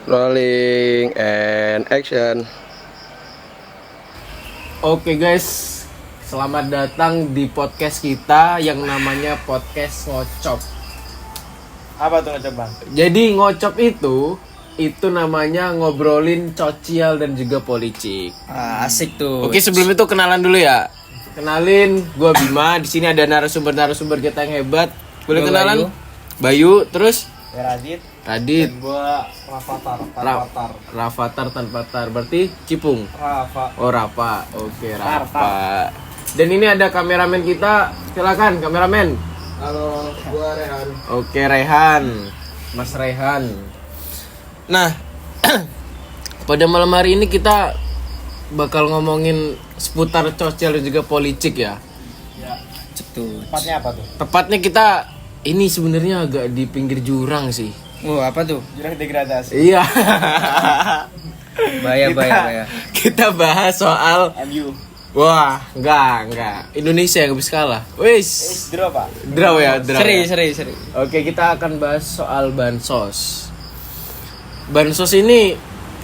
Rolling and action. Oke guys, selamat datang di podcast kita yang namanya podcast ngocop. Apa tuh ngocop bang? Jadi ngocop itu namanya ngobrolin sosial dan juga politik. Asik tuh. Oke, sebelum itu kenalan dulu ya. Kenalin, gua Bima. Di sini ada narasumber kita yang hebat. Boleh Gua kenalan? Bayu, terus Radit. Radit. Gua Rafathar. Rafathar tanpa tar. Berarti Cipung. Rafa. Oh, Rafa. Oke, Rafa. Dan ini ada kameramen kita. Silakan kameramen. Halo, gua Rehan. Oke, Rehan. Mas Rehan. Nah, pada malam hari ini kita bakal ngomongin seputar sosial dan juga politik ya. Ya. Tuh. Tepatnya apa tuh? Tepatnya kita ini sebenarnya agak di pinggir jurang sih. Oh, apa tuh? Jurang degradasi. Iya. Bahaya. Kita bahas soal MU. wah, enggak. Indonesia yang habis kalah. Wis. Draw pak? Draw ya. Seri. Oke, kita akan bahas soal bansos. Bansos ini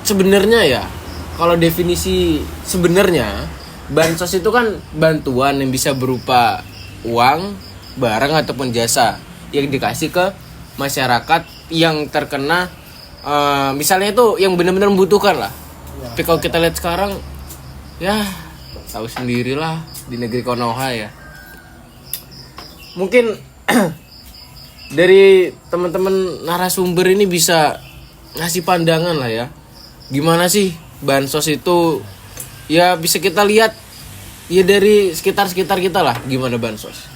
sebenarnya ya, kalau definisi sebenarnya, bansos itu kan bantuan yang bisa berupa uang, barang ataupun jasa yang dikasih ke masyarakat yang terkena misalnya itu yang benar-benar membutuhkan lah. Tapi kalau kita lihat sekarang, ya tahu sendirilah di negeri Konoha ya. Mungkin dari teman-teman narasumber ini bisa ngasih pandangan lah ya. Gimana sih bansos itu? Ya bisa kita lihat ya dari sekitar kita lah gimana bansos.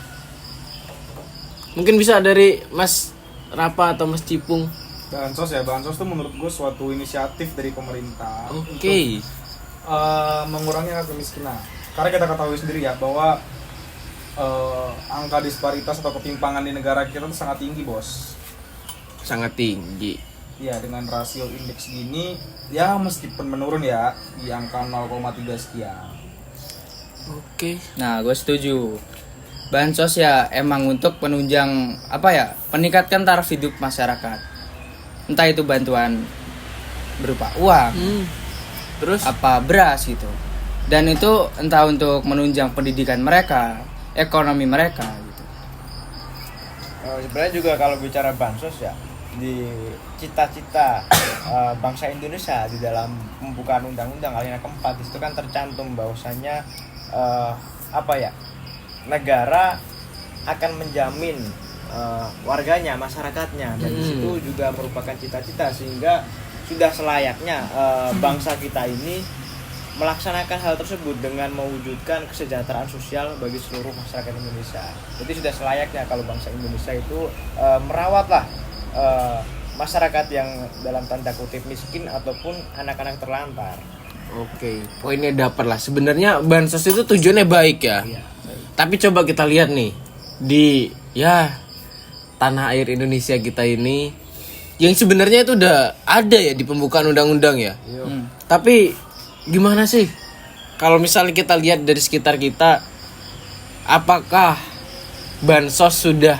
Mungkin bisa dari Mas Rapa atau Mas Cipung. Bansos tuh menurut gue suatu inisiatif dari pemerintah Oke. untuk mengurangi angka kemiskinan. Karena kita ketahui sendiri ya bahwa angka disparitas atau ketimpangan di negara kita tuh sangat tinggi, bos. Sangat tinggi. Ya, dengan rasio indeks gini ya meskipun menurun ya di angka 0,3 sekian. Oke. Nah, gue setuju. Bansos ya emang untuk penunjang peningkatkan taraf hidup masyarakat. Entah itu bantuan berupa uang, Terus apa beras gitu. Dan itu entah untuk menunjang pendidikan mereka, ekonomi mereka gitu. Sebenarnya juga kalau bicara bansos ya, di cita-cita bangsa Indonesia di dalam pembukaan undang-undang alinea keempat itu kan tercantum bahwasannya negara akan menjamin warganya, masyarakatnya, dan di situ juga merupakan cita-cita sehingga sudah selayaknya bangsa kita ini melaksanakan hal tersebut dengan mewujudkan kesejahteraan sosial bagi seluruh masyarakat Indonesia. Jadi sudah selayaknya kalau bangsa Indonesia itu merawatlah masyarakat yang dalam tanda kutip miskin ataupun anak-anak terlantar. oke, poinnya dapat lah. Sebenarnya bansos itu tujuannya baik ya. Iya. Tapi coba kita lihat nih di tanah air Indonesia kita ini yang sebenarnya itu udah ada ya di pembukaan undang-undang ya. Tapi gimana sih kalau misalnya kita lihat dari sekitar kita, apakah bansos sudah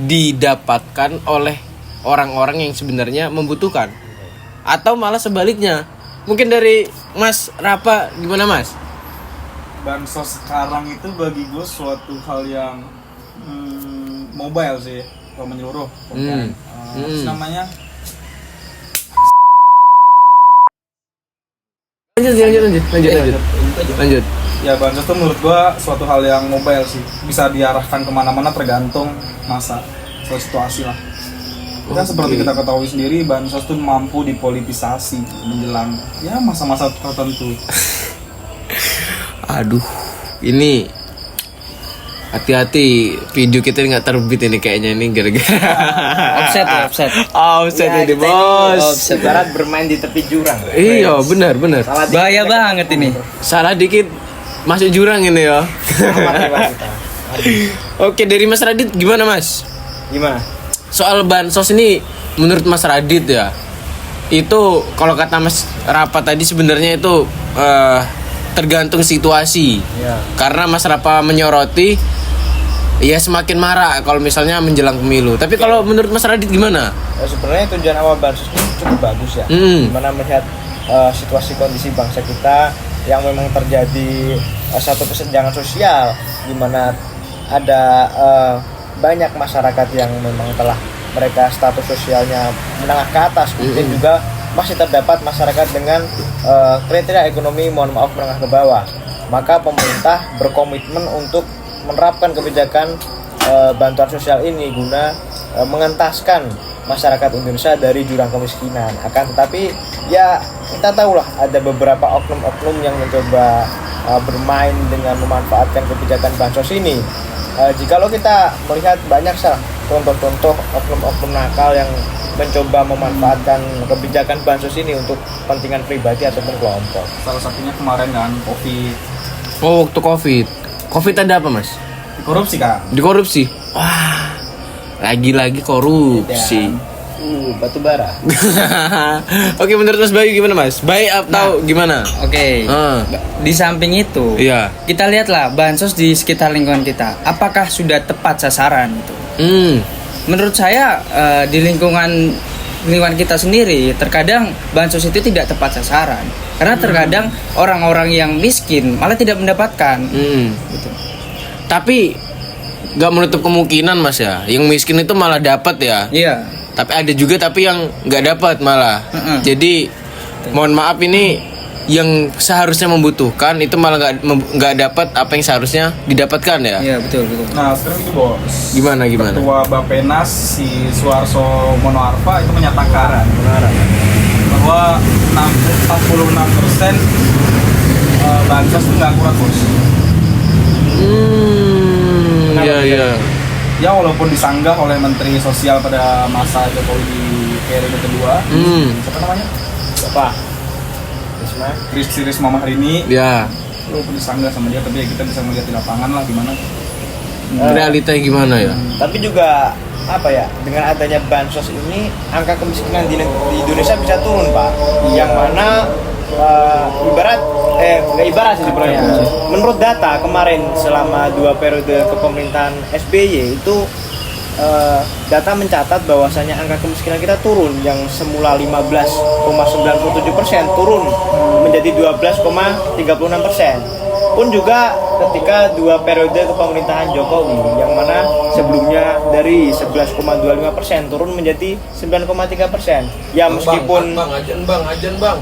didapatkan oleh orang-orang yang sebenarnya membutuhkan atau malah sebaliknya? Mungkin dari Mas Rapa gimana Mas? Bansos sekarang itu bagi gue suatu hal yang mobile sih, kalau menyeluruh. Namanya Lanjut. ya, bansos tuh menurut gua suatu hal yang mobile sih, bisa diarahkan kemana-mana tergantung masa atau situasi lah. Kan seperti kita ketahui sendiri, bansos tuh mampu dipolitisasi menjelang ya masa-masa tertentu. Aduh, ini hati-hati video kita nggak terbit ini kayaknya ini gara-gara Offset. offset Ya, ini kita bos. Ibarat bermain di tepi jurang. Iya benar. Salah dikit Bahaya kita banget ini. Salah dikit masuk jurang ini ya. amat hebat kita. Oke, dari Mas Radit gimana Mas? Gimana? Soal bansos ini menurut Mas Radit ya, itu kalau kata Mas Rapa tadi sebenarnya itu tergantung situasi. Ya. Karena Mas Rapa menyoroti ya semakin marah kalau misalnya menjelang pemilu. Tapi kalau menurut Mas Radit gimana? Sebenarnya tujuan awal bansos ini cukup bagus ya. Dimana melihat situasi kondisi bangsa kita yang memang terjadi satu kesenjangan sosial, dimana ada banyak masyarakat yang memang telah mereka status sosialnya menengah ke atas, kemudian juga masih terdapat masyarakat dengan kriteria ekonomi mohon maaf menengah ke bawah. Maka pemerintah berkomitmen untuk menerapkan kebijakan bantuan sosial ini guna mengentaskan masyarakat Indonesia dari jurang kemiskinan. Akan tetapi ya kita tahulah ada beberapa oknum-oknum yang mencoba bermain dengan memanfaatkan kebijakan bansos ini. Jikalau kita melihat banyak contoh-contoh oknum-oknum nakal yang mencoba memanfaatkan kebijakan bansos ini untuk kepentingan pribadi ataupun kelompok. Salah satunya kemarin kan COVID. Oh, waktu COVID ada apa, Mas? Korupsi kan? Dikorupsi. Wah, lagi-lagi korupsi. Batu bara. Oke, menurut Mas Bayu gimana, Mas? Baik atau gimana? Oke. Di samping itu, Iya. kita lihatlah bansos di sekitar lingkungan kita. Apakah sudah tepat sasaran itu? Menurut saya di lingkungan kita sendiri terkadang bansos itu tidak tepat sasaran. Karena terkadang orang-orang yang miskin malah tidak mendapatkan. Gitu. Tapi nggak menutup kemungkinan, Mas ya. Yang miskin itu malah dapat ya. Iya. Tapi ada juga yang nggak dapat malah. Jadi mohon maaf ini yang seharusnya membutuhkan itu malah nggak dapat apa yang seharusnya didapatkan ya. Iya, betul. Nah sekarang itu bos. Gimana? Ketua Bappenas si Suarso Monoarfa itu menyatakan bahwa 46% bansos itu nggak akurat bos. Iya. Ya walaupun disanggah oleh Menteri Sosial pada masa Jokowi di periode kedua, siapa namanya? Bapak Risma Mahrini. Ya. Walaupun disanggah sama dia, tapi ya kita bisa melihat di lapangan lah gimana. Realitanya gimana ya? Tapi juga apa ya, dengan adanya bansos ini angka kemiskinan di Indonesia bisa turun, Pak. Yang mana nggak ibarat sih sebenarnya. Menurut data kemarin selama 2 periode kepemerintahan SBY itu data mencatat bahwasanya angka kemiskinan kita turun, yang semula 15,97% turun menjadi 12,36%. Pun juga ketika 2 periode kepemerintahan Jokowi, yang mana sebelumnya dari 11,25% turun menjadi 9,3%. Ya meskipun Bang.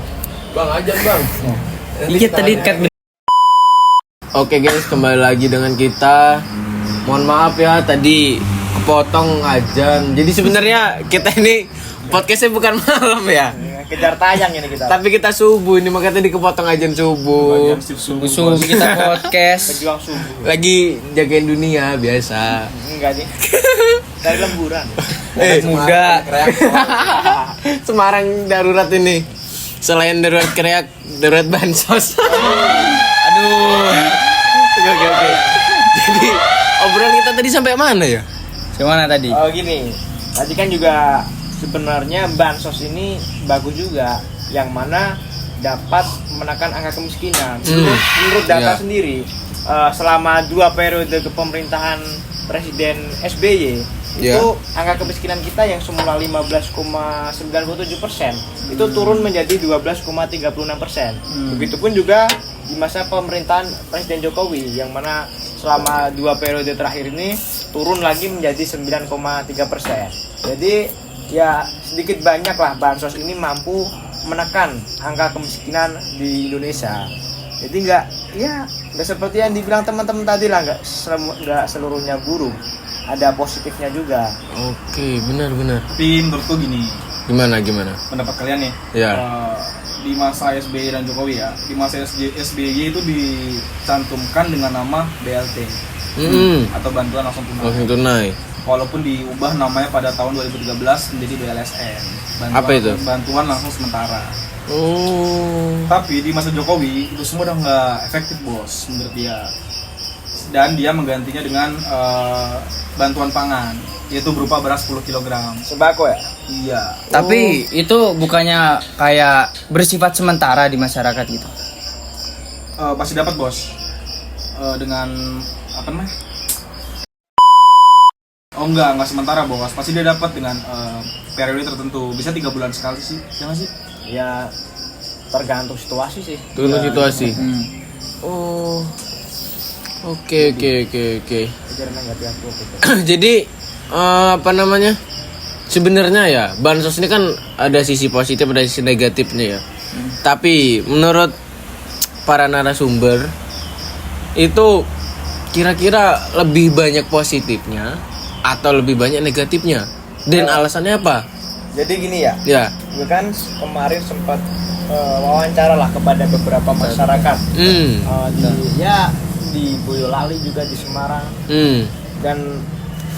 Dikit tadi cut. Oke guys, kembali lagi dengan kita. Mohon maaf ya tadi kepotong ajan. Jadi sebenarnya kita ini podcastnya bukan malam ya. kejar tayang ini kita. Tapi kita subuh ini makanya tadi kepotong ajan subuh. Subuh kita podcast. Pejuang subuh. Lagi jagain dunia biasa. Enggak nih. Dari lemburan. Muda. Semarang darurat ini. Selain darurat kreak, darurat bansos. Aduh. Oke. Jadi obrolan kita tadi sampai mana ya? Gimana tadi? Oh gini, tadi kan juga sebenarnya bansos ini bagus juga, yang mana dapat menekan angka kemiskinan. Menurut data sendiri, selama 2 periode kepemerintahan Presiden SBY, itu angka kemiskinan kita yang semula 15,97% itu turun menjadi 12,36%. Begitupun juga di masa pemerintahan Presiden Jokowi, yang mana selama 2 periode terakhir ini turun lagi menjadi 9,3%. Jadi ya sedikit banyak lah bansos ini mampu menekan angka kemiskinan di Indonesia. Jadi nggak seperti yang dibilang teman-teman tadi lah, nggak seluruhnya buruk, ada positifnya juga. Oke, benar. Tapi menurutku gini, Gimana? pendapat kalian nih, Ya. di masa SBY dan Jokowi ya, di masa SBY itu dicantumkan dengan nama BLT atau bantuan langsung tunai. Langsung tunai. Walaupun diubah namanya pada tahun 2013 menjadi BLSN. Apa itu? Bantuan langsung sementara. Oh. Tapi di masa Jokowi itu semua udah nggak efektif bos menurut dia. Dan dia menggantinya dengan bantuan pangan, yaitu berupa beras 10 kg. Sembako ya? Iya. Tapi itu bukannya kayak bersifat sementara di masyarakat gitu? Pasti dapat bos. Dengan apa namanya? Oh enggak sementara bos, pasti dia dapat dengan periode tertentu, bisa 3 bulan sekali sih, ya nggak sih? Ya tergantung situasi sih. Tergantung Ya, situasi. Oh. Oke. Ajaran nggak aku gitu. Jadi apa namanya? Sebenarnya ya bansos ini kan ada sisi positif, ada sisi negatifnya ya. Tapi menurut para narasumber itu kira-kira lebih banyak positifnya atau lebih banyak negatifnya? Dan alasannya apa? Jadi gini ya. Ya. Gue kan kemarin sempat wawancara lah kepada beberapa masyarakat. Di Boyolali juga di Semarang. Dan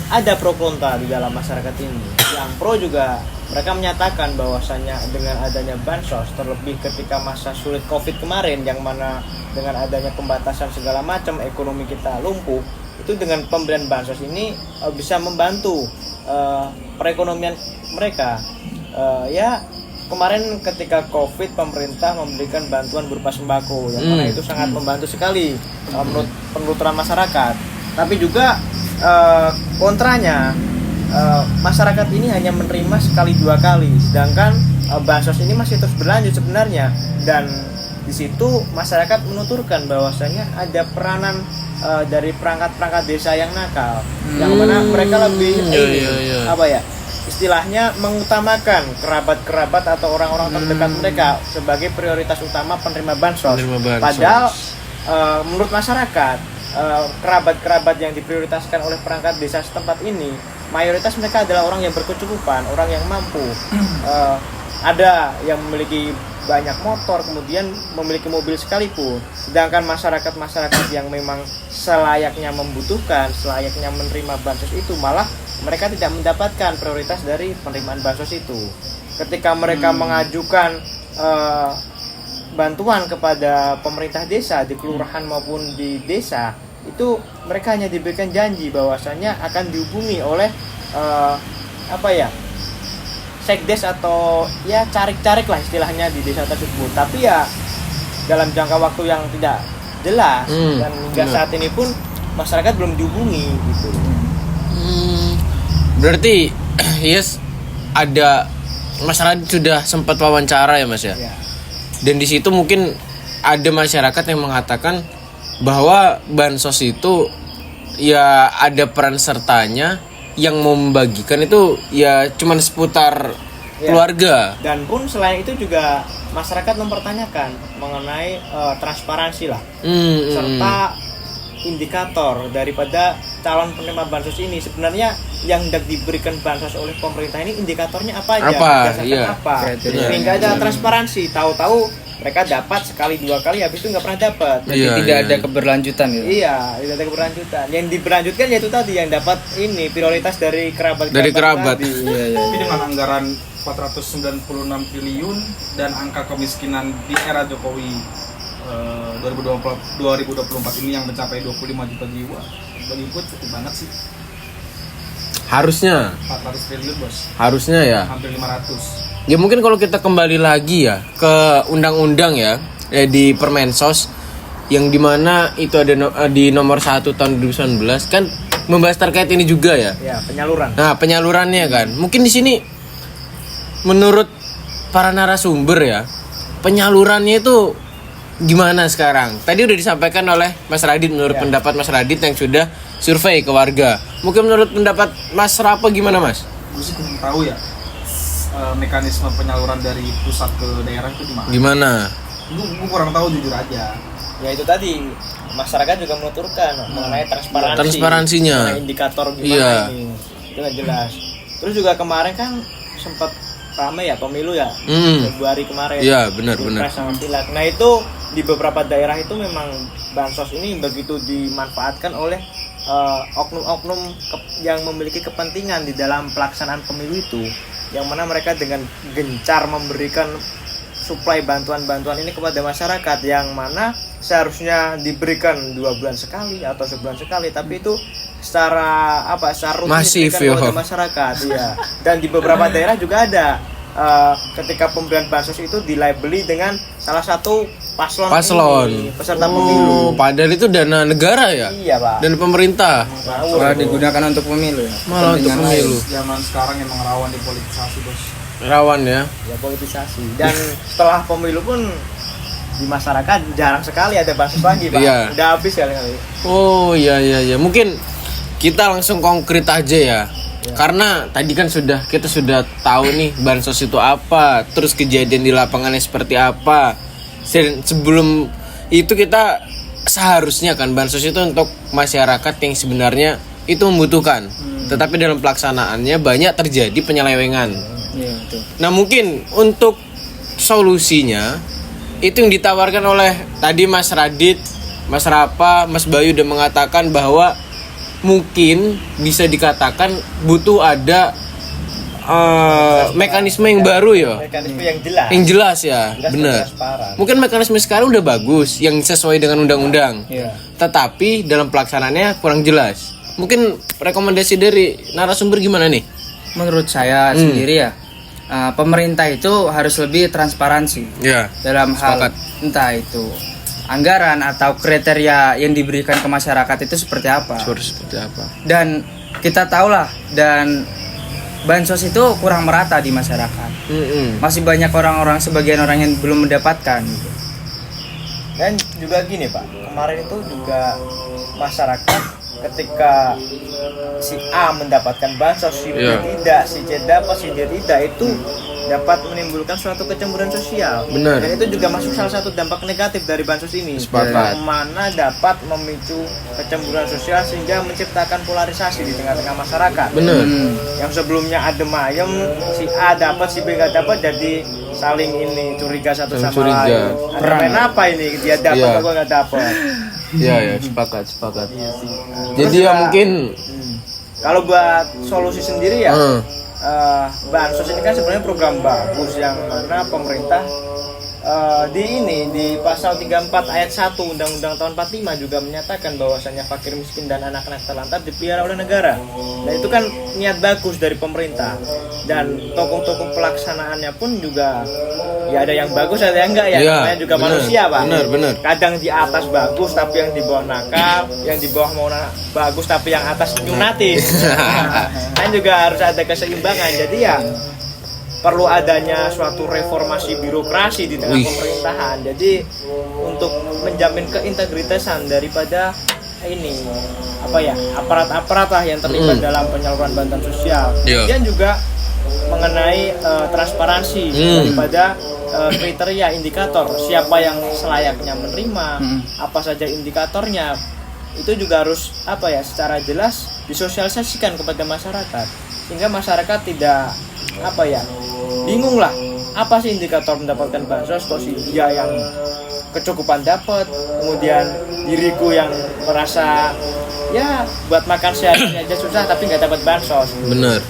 ada pro kontra di dalam masyarakat ini. Yang pro juga mereka menyatakan bahwasannya dengan adanya bansos, terlebih ketika masa sulit Covid kemarin, yang mana dengan adanya pembatasan segala macam ekonomi kita lumpuh, itu dengan pemberian bansos ini bisa membantu perekonomian mereka. Kemarin ketika Covid pemerintah memberikan bantuan berupa sembako, yang mana itu sangat membantu sekali menurut penuturan masyarakat. Tapi juga kontranya, masyarakat ini hanya menerima sekali 2 kali, sedangkan bansos ini masih terus berlanjut sebenarnya. Dan di situ masyarakat menuturkan bahwasanya ada peranan dari perangkat-perangkat desa yang nakal, yang mana mereka lebih istilahnya mengutamakan kerabat-kerabat atau orang-orang terdekat mereka sebagai prioritas utama penerima bansos. Padahal menurut masyarakat, kerabat-kerabat yang diprioritaskan oleh perangkat desa setempat ini mayoritas mereka adalah orang yang berkecukupan, orang yang mampu. Ada yang memiliki banyak motor, kemudian memiliki mobil sekalipun. Sedangkan masyarakat-masyarakat yang memang selayaknya membutuhkan, selayaknya menerima bansos itu, malah mereka tidak mendapatkan prioritas dari penerimaan bansos itu. Ketika mereka mengajukan bantuan kepada pemerintah desa di kelurahan maupun di desa, itu mereka hanya diberikan janji bahwasannya akan dihubungi oleh sekdes atau ya carik-carik lah istilahnya di desa tersebut. Tapi ya dalam jangka waktu yang tidak jelas, dan hingga saat ini pun masyarakat belum dihubungi gitu. Berarti yes, ada masyarakat sudah sempat wawancara ya Mas ya? Dan di situ mungkin ada masyarakat yang mengatakan bahwa bansos itu ya ada peran sertanya, yang mau membagikan itu ya cuman seputar keluarga. Dan pun selain itu juga masyarakat mempertanyakan mengenai transparansi lah, serta indikator daripada calon penerima bansos ini. Sebenarnya yang hendak diberikan bansos oleh pemerintah ini indikatornya apa aja, berdasarkan apa, sehingga ada transparansi. Tahu-tahu mereka dapat sekali 2 kali, habis itu nggak pernah dapat. Tidak ada keberlanjutan gitu. Iya, tidak ada keberlanjutan. Yang diberlanjutkan yaitu tadi yang dapat ini prioritas dari kerabat. Tapi dengan anggaran 496 triliun dan angka kemiskinan di era Jokowi 2024 ini yang mencapai 25 juta jiwa, bagi gue cukup banget sih. Harusnya 400 triliun bos. Harusnya ya. Hampir 500. Ya mungkin kalau kita kembali lagi ya ke undang-undang ya di Permensos, yang dimana itu ada di nomor 1 tahun 2019 kan membahas terkait ini juga ya. Ya, penyaluran. Nah, penyalurannya kan. Mungkin di sini menurut para narasumber ya, penyalurannya itu gimana sekarang? Tadi udah disampaikan oleh Mas Radit menurut pendapat Mas Radit yang sudah survei ke warga. Mungkin menurut pendapat Mas Rapo gimana, Mas? Gue sih kurang tahu ya mekanisme penyaluran dari pusat ke daerah itu Gimana? Gue kurang tahu jujur aja. Ya itu tadi, masyarakat juga menuturkan mengenai transparansinya, mengenai indikator gimana ini, itu nggak jelas. Terus juga kemarin kan sempat ramai ya pemilu ya, Februari kemarin. Iya, benar. Nah itu di beberapa daerah itu memang bansos ini begitu dimanfaatkan oleh oknum-oknum yang memiliki kepentingan di dalam pelaksanaan pemilu itu, yang mana mereka dengan gencar memberikan suplai bantuan-bantuan ini kepada masyarakat, yang mana seharusnya diberikan 2 bulan sekali atau sebulan sekali, tapi itu secara rutin masif kepada masyarakat. Iya. Dan di beberapa daerah juga ada ketika pemberian bansos itu dilabeli dengan salah satu Paslon. ini, peserta pemilu. Padahal itu dana negara ya? Iya, Pak. Dan pemerintah. Wah, digunakan untuk pemilu ya. Malah untuk Kepentingan pemilu. Zaman sekarang emang rawan dipolitisasi, Bos. Rawan ya. Ya politisasi. Dan setelah pemilu pun di masyarakat jarang sekali ada bansos lagi, Pak. Iya. Udah habis kali-kali. Oh iya. Mungkin kita langsung konkret aja ya. Karena tadi kan kita sudah tahu nih bansos itu apa, terus kejadian di lapangannya seperti apa. Sebelum itu kita seharusnya kan bansos itu untuk masyarakat yang sebenarnya itu membutuhkan. Tetapi dalam pelaksanaannya banyak terjadi penyelewengan. Iya, betul. Nah mungkin untuk solusinya itu yang ditawarkan oleh tadi Mas Radit, Mas Rapa, Mas Bayu udah mengatakan bahwa mungkin bisa dikatakan butuh ada mekanisme yang baru ya, Mekanisme yang jelas. yang jelas ya, Jelas dan benar. transparan. Mungkin mekanisme sekarang udah bagus, yang sesuai dengan undang-undang. Iya. Tetapi dalam pelaksanaannya kurang jelas. Mungkin rekomendasi dari narasumber gimana nih? Menurut saya sendiri ya, pemerintah itu harus lebih transparansi Ya. dalam hal Sepakat. entah itu anggaran atau kriteria yang diberikan ke masyarakat itu seperti apa. Seperti apa? Dan kita tahulah, dan bansos itu kurang merata di masyarakat. Masih banyak sebagian orang yang belum mendapatkan gitu. Dan juga gini, Pak, kemarin itu juga masyarakat ketika si A mendapatkan bansos, si B Iya. tidak, si C dapat, si D tidak, itu dapat menimbulkan suatu kecemburuan sosial. Benar. Dan itu juga masuk salah satu dampak negatif dari bansos ini. Sepakat. Mana dapat memicu kecemburuan sosial sehingga menciptakan polarisasi di tengah-tengah masyarakat. Bener. Yang sebelumnya adem ayem, si A dapat, si B nggak dapat, jadi saling ini curiga satu Saling sama curiga. lain. Ada main apa ini? Dia dapat, Iya. kok nggak dapat. Ya, sepakat. Jadi ya mungkin Kalau buat solusi sendiri ya, Hmm. bansos ini kan sebenarnya program bagus yang mana pemerintah di pasal 34 ayat 1 Undang-Undang tahun 45 juga menyatakan bahwasannya fakir miskin dan anak-anak terlantar dipelihara oleh negara. Dan itu kan niat bagus dari pemerintah. Dan tokoh-tokoh pelaksanaannya pun juga ya ada yang bagus ada yang enggak ya. Iya, Namanya juga bener, manusia, Pak. bener. Kadang di atas bagus tapi yang di bawah nakal, yang di bawah mau bagus tapi yang atas nyunatin. Kan juga harus ada keseimbangan. Jadi ya perlu adanya suatu reformasi birokrasi di tengah pemerintahan. Jadi untuk menjamin keintegritasan daripada ini aparat-aparat lah yang terlibat dalam penyaluran bantuan sosial. Iya. Dan juga mengenai transparansi daripada kriteria indikator siapa yang selayaknya menerima, apa saja indikatornya. Itu juga harus secara jelas disosialisasikan kepada masyarakat sehingga masyarakat tidak bingung lah, apa sih indikator mendapatkan bansos, kok si dia yang kecukupan dapat, kemudian diriku yang merasa ya buat makan sehari aja susah tapi nggak dapat bansos. bener.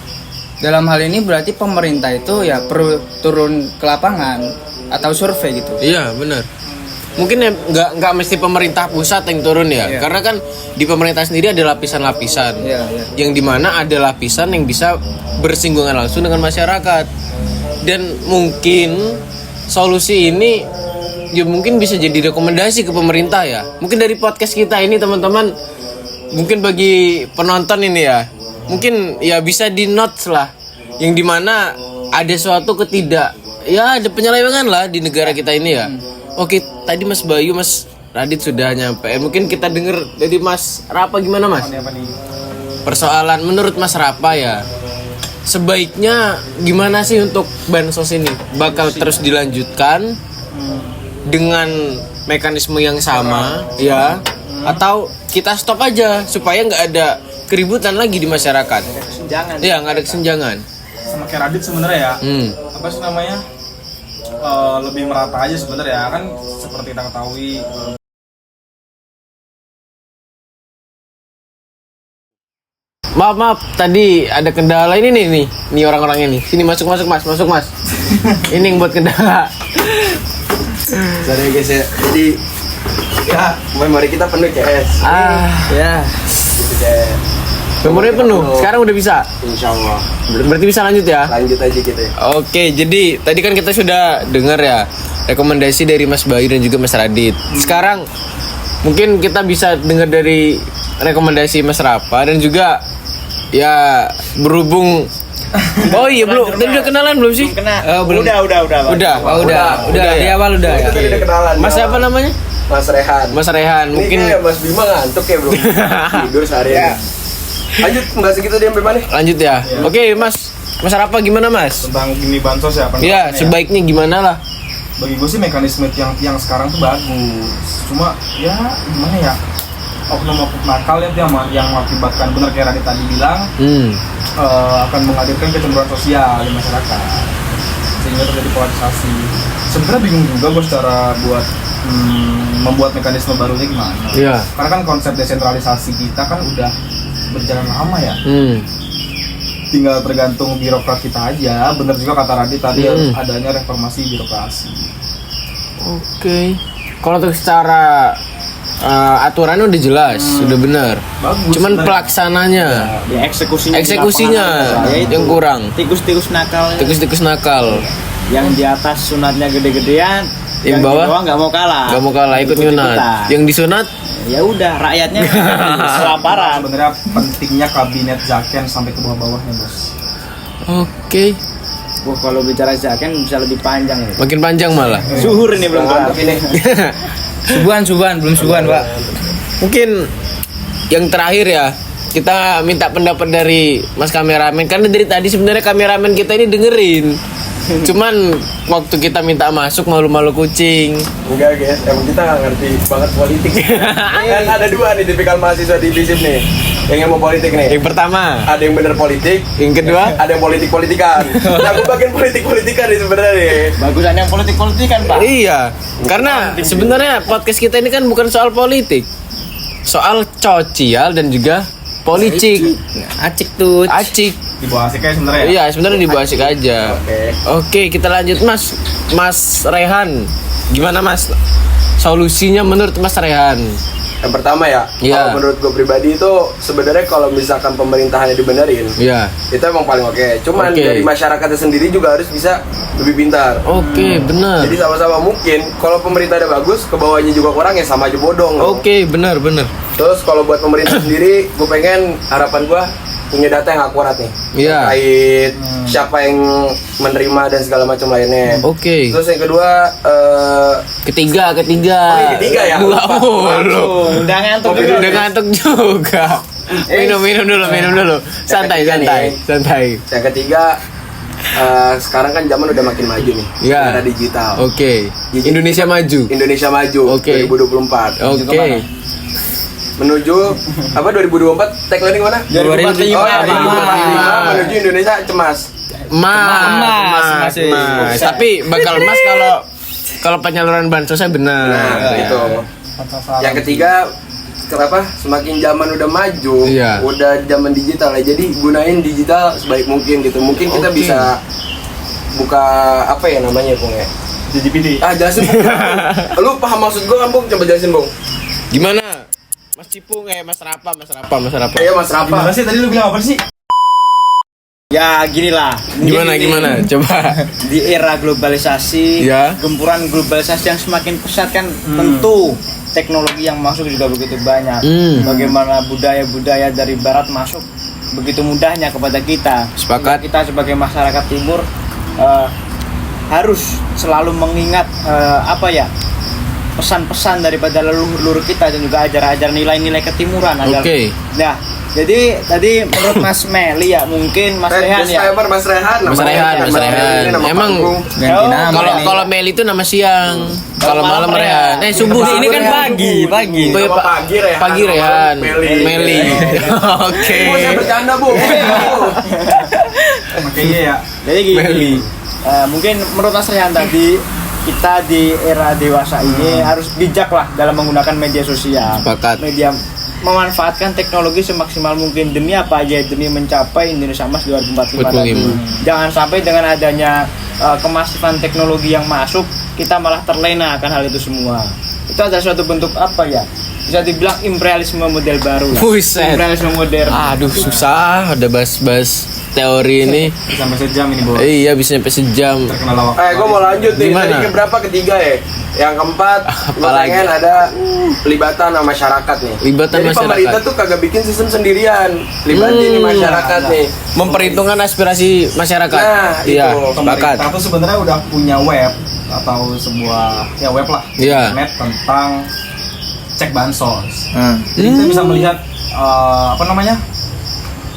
Dalam hal ini berarti pemerintah itu ya perlu turun ke lapangan atau survei gitu. Iya, bener. Mungkin ya nggak mesti pemerintah pusat yang turun ya, Iya. karena kan di pemerintah sendiri ada lapisan-lapisan, Iya. yang dimana ada lapisan yang bisa bersinggungan langsung dengan masyarakat. Dan mungkin solusi ini ya mungkin bisa jadi rekomendasi ke pemerintah ya. Mungkin dari podcast kita ini teman-teman, mungkin bagi penonton ini ya, mungkin ya bisa di notes lah, yang dimana ada suatu ada penyelewengan lah di negara kita ini ya. Oke, tadi Mas Bayu, Mas Radit sudah nyampe. Mungkin kita dengar dari Mas Rapa gimana, Mas? Persoalan menurut Mas Rapa ya, sebaiknya gimana sih untuk bansos ini? Bakal terus dilanjutkan dengan mekanisme yang sama ya, atau kita stop aja supaya nggak ada keributan lagi di masyarakat? Kesenjangan. Ya, nggak ada kesenjangan. Sama kayak Radit sebenarnya ya. Apa sih namanya? Lebih merata aja sebenarnya kan, seperti kita ketahui Maaf, tadi ada kendala ini nih orang-orang ini. Sini masuk Mas. Ini yang buat kendala. Sorry guys ya. Jadi ya memori kita penuh CS. Ya. Gitu deh. Memorinya penuh. Sekarang udah bisa. Insya Allah. Berarti bisa lanjut ya. Lanjut aja kita ya. Oke, jadi tadi kan kita sudah dengar ya rekomendasi dari Mas Bayu dan juga Mas Radit. Sekarang mungkin kita bisa dengar dari rekomendasi Mas Rapa dan juga ya berhubung oh iya belum tadi udah kenalan belum sih? Belum. Udah. Pak. Udah Di ya. awal udah ya. Itu tadi udah kenalan. Mas ya. apa namanya? Mas Rehan. Mas Rehan Ini mungkin kayak Mas Bima ngantuk ya belum tidur seharian. Lanjut nggak segitu dia sampai mana? lanjut ya. Oke Mas Rapa gimana Mas? Tentang gini bansos ya, Iya sebaiknya gimana lah? bagi gue sih mekanisme yang sekarang tuh bagus, cuma ya gimana ya, oknum-oknum nakal yang mengakibatkan, benar kayak Radit tadi bilang, akan menghadirkan kecemburuan sosial di masyarakat sehingga terjadi polarisasi. Sebenarnya bingung juga gue secara buat membuat mekanisme barunya gimana. Iya. Karena kan konsep desentralisasi kita kan udah berjalan lama ya. Tinggal tergantung birokrat kita aja. Bener juga kata Radit tadi, adanya reformasi birokrasi. Oke. Kalau untuk secara aturannya udah jelas, udah benar. Bagus, Cuman sebenarnya. pelaksananya, Ya eksekusinya eksekusinya yang kurang. Tikus-tikus nakal. Tikus-tikus nakal. Yang di atas sunatnya gede-gedean, Yang di bawah nggak mau kalah. Gak mau kalah ikut nyunat. Ikut-ikutan. Yang disunat Ya udah rakyatnya kelaparan. Sebenarnya pentingnya kabinet Zaken sampai ke bawah-bawahnya, Bos. oke. Wah, kalau bicara Zaken bisa lebih panjang ya. Makin panjang malah. Zuhur ini belum kelar. Ngantuk ini. Subuhan belum subuhan, Pak. Mungkin yang terakhir ya, kita minta pendapat dari Mas kameramen karena dari tadi sebenarnya kameramen kita ini dengerin. Cuman waktu kita minta masuk malu-malu kucing. Enggak guys, emang kita nggak ngerti banget politik. Kan ada dua nih tipikal mahasiswa di FISIP nih yang mau politik nih. Yang pertama, Ada yang bener politik, yang kedua, ada yang politik-politikan. Nah, aku bagian politik-politikan nih sebenarnya nih. Bagusan yang politik-politikan, Pak. iya. Karena sebenarnya podcast kita ini kan bukan soal politik. Soal sosial dan juga politik. Acik tuh. Acik. Di bawah asik kayak sebenarnya. Iya, sebenarnya dibahas asik aja. Oke, kita lanjut Mas Rehan. Gimana Mas? Solusinya menurut Mas Rehan? Yang pertama ya, Iya. kalau menurut gue pribadi itu sebenarnya kalau misalkan pemerintahannya dibenerin, Iya. itu emang paling oke. Cuman Oke. dari masyarakatnya sendiri juga harus bisa lebih pintar. Oke, benar. Jadi sama-sama mungkin kalau pemerintah ada bagus, ke bawahnya juga kurang ya sama aja bodong. loh. Oke, benar. Terus kalau buat pemerintah sendiri, gue pengen harapan gue punya data yang akurat nih. Iya. Terkait siapa yang menerima dan segala macam lainnya. Oke. Terus yang kedua, Ketiga. Oh, yang ketiga ya? Enggak Lupa. mulu. Udah ngantuk Kopi juga. Udah ngantuk juga. Minum dulu. Santai. ketiga nih. Yang ketiga, sekarang kan zaman udah makin maju nih. Iya. Era digital. Oke. Jadi- Indonesia maju. Indonesia maju. Oke. 2024. Oke. Menuju apa 2024 tagline mana? 2045. Oh, ya, 2045 menuju Indonesia cemas. Emas. masih. Tapi bakal emas kalau penyaluran bansosnya benar. Nah, itu. Yang ketiga, kenapa semakin zaman udah maju, Iya. udah zaman digital ya. Jadi gunain digital sebaik mungkin gitu. Mungkin kita Oke. bisa buka apa ya namanya, Bung ya? JPD. Jelasin. Bung. Lu paham maksud gua kan, Bung? Coba jelasin, Bung. Gimana? Mas Cipung Mas Rapa. Ayo Mas Rapa. Gimana sih tadi lu bilang apa sih? Ya gini lah. Mungkin Gimana? Coba. di era globalisasi, Ya. gempuran globalisasi yang semakin pesat kan tentu teknologi yang masuk juga begitu banyak. Bagaimana budaya-budaya dari barat masuk begitu mudahnya kepada kita. Sepakat. Kita sebagai masyarakat timur harus selalu mengingat pesan-pesan daripada leluhur kita dan juga ajar-ajar nilai-nilai ketimuran agar. Oke. Nah, jadi tadi menurut Mas Meli ya mungkin Mas Rehan ya. Disclaimer Mas Rehan. Mas Rehan. Ini nama Emang panggung. Ganti nama. Kalau Meli itu nama siang, kalau malam Rehan. Subuh Ini kan pagi. Oh, iya, Nama pagi Rehan. Pagi Rehan. Meli. Oke. Bu, saya bercanda, Bu. Makanya ya. Jadi gini, Meli. mungkin menurut Mas Rehan tadi kita di era dewasa ini harus bijak lah dalam menggunakan media sosial. Sepakat. Media memanfaatkan teknologi semaksimal mungkin demi apa aja, demi mencapai Indonesia Emas 2045 tadi. Jangan sampai dengan adanya kemasifan teknologi yang masuk kita malah terlena akan hal itu semua. Itu adalah suatu bentuk apa ya? bisa dibilang imperialisme model baru lah. Buset. Imperialisme modern. Aduh, susah ada bahas-bahas teori ini. Sampai sejam ini bos. Iya, bisa sampai sejam. Terkenal lawak. Gue mau lanjut nih. Gimana? Tadi keberapa? Ketiga ya. Yang keempat, gue Apalagi? pengen ada pelibatan sama masyarakat nih. Pelibatan Jadi masyarakat. pemerintah tuh kagak bikin sistem sendirian. Libatin nih masyarakat nih. Memperhitungkan aspirasi masyarakat. Nah, Iya, itu. sepakat. Pemerintah tuh sebenarnya udah punya web atau sebuah ya web lah, Iya. internet tentang cek bansos. Hmm. Jadi kita bisa melihat apa namanya,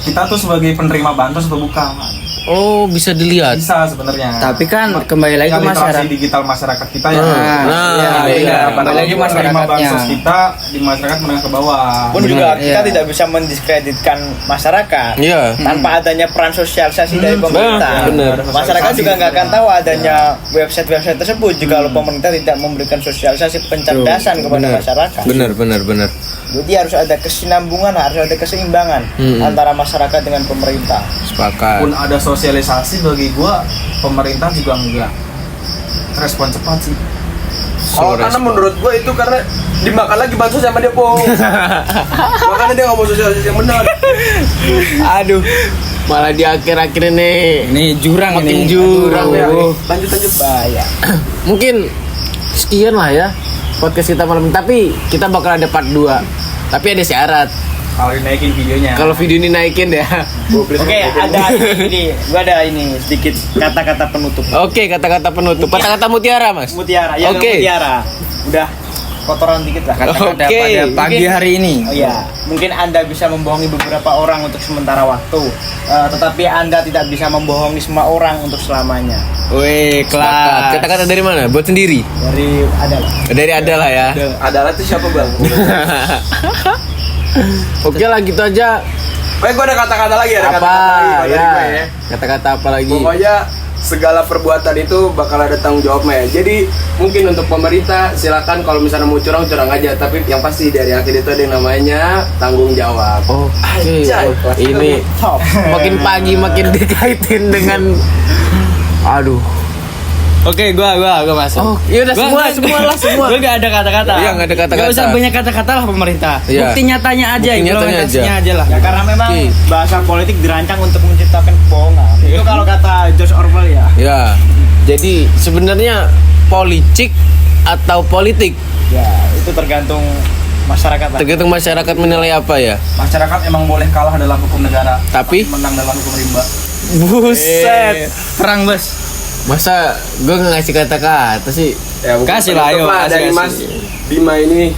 kita tuh sebagai penerima bansos atau bukan. Oh, bisa dilihat. Bisa sebenarnya. Tapi kan kembali lagi Tinggal literasi masyarakat. digital masyarakat kita ya. Nah, iya, iya. kembali lagi Penerima masyarakatnya. bansos kita di masyarakat menengah ke bawah. Pun juga Benar, kita iya. tidak bisa mendiskreditkan masyarakat Iya. tanpa adanya peran sosialisasi dari pemerintah. benar. Masyarakat juga nggak akan tahu adanya website-website tersebut jika pemerintah tidak memberikan sosialisasi pencerdasan kepada Benar. masyarakat. Benar. Jadi harus ada kesinambungan, harus ada keseimbangan antara masyarakat dengan pemerintah. Sepakat. Pun ada sosialisasi, bagi gua pemerintah juga enggak respon cepat sih. Kalau karena menurut gue itu karena dimakan lagi bansos sama dia po. Makanya dia nggak mau sosialisasi yang benar. Aduh, malah di akhir-akhir ini Ini jurang makin ini. jurang ya. Lanjut Bahaya. Mungkin sekian lah ya podcast kita malam ini. Tapi kita bakal ada part 2. Tapi ada syarat. Kalau dinaikin videonya. Kalau video ini naikin ya. Oke, ada ini, gua ada ini sedikit kata-kata penutup. Oke, kata-kata penutup. Kata-kata mutiara, Mas. Mutiara, ya Oke. mutiara. Udah kotoran dikit lah. Kata-kata Oke. pada pagi Mungkin- hari ini. Oh iya, mungkin Anda bisa membohongi beberapa orang untuk sementara waktu, tetapi Anda tidak bisa membohongi semua orang untuk selamanya. Wih, Sepakat. kelas. Kata-kata dari mana? Buat sendiri. Dari adalah. Dari adalah ya. Adalah tuh siapa bang? Oke lah gitu aja. Gue ada kata-kata lagi, ada Apa kata-kata lagi kalau dari ya? gue ya. Kata-kata apa lagi? Pokoknya segala perbuatan itu bakal ada tanggung jawabnya ya. Jadi mungkin untuk pemerintah silakan kalau misalnya mau curang aja, tapi yang pasti dari akhir itu ada yang namanya tanggung jawab. Oke. Anjay, Oh, kelas ini Top. makin pagi makin dikaitin dengan aduh. Oke, gua masuk. Oh, iya udah semua. Gua gak ada kata-kata. Iya, nggak ada kata-kata. Gak usah banyak kata-kata lah pemerintah. Iya. Bukti nyatanya aja, Bukti nyatanya implementasinya aja. aja lah. Ya karena memang Oke. bahasa politik dirancang untuk menciptakan kebohongan. Itu kalau kata George Orwell ya. Ya. Jadi sebenarnya politik atau politik Ya, itu tergantung masyarakat lah. tergantung masyarakat menilai apa ya. Masyarakat emang boleh kalah dalam hukum negara, Tapi menang dalam hukum rimba. buset. Perang, Bos. Masa gue nggak ngasih kata-kata sih? Ya, mungkin Kasih lah, penutup ayo, dari kasih. Mas Bima ini.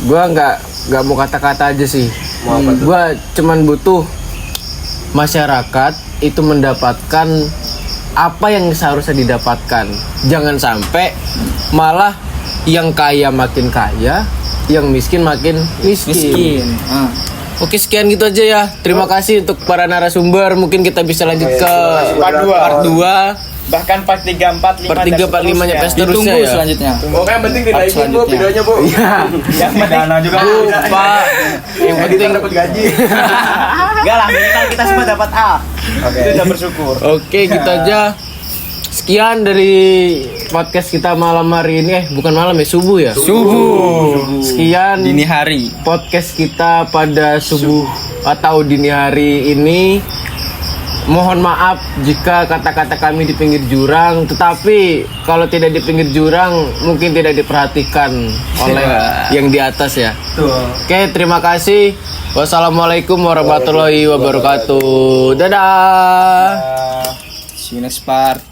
Gue nggak mau kata-kata aja sih. Mau apa tuh? Gue cuman butuh masyarakat itu mendapatkan apa yang seharusnya didapatkan. Jangan sampai malah yang kaya makin kaya, yang miskin makin miskin. Miskin. Ah. Oke, sekian gitu aja ya. Terima kasih untuk para narasumber. Mungkin kita bisa lanjut ke Part dua. part 2. Bahkan part 3, 4, 5 Part 3, 4, 5 nya seterusnya Ditunggu ya. selanjutnya. Pokoknya yang penting dinaikin bu selanjutnya. videonya bu. Yang penting Dana juga. Pak, yang Kita penting dapat gaji. enggak lah, minimal kita semua dapat A. Itu udah bersyukur. Oke, gitu aja. Sekian dari podcast kita malam hari ini. Bukan malam ya, subuh ya. Subuh. Sekian Dini hari. podcast kita pada subuh atau dini hari ini. Mohon maaf jika kata-kata kami di pinggir jurang, tetapi kalau tidak di pinggir jurang mungkin tidak diperhatikan oleh yang di atas ya. Tuh. Oke, terima kasih. Wassalamualaikum warahmatullahi wabarakatuh. Dadah. See you next part.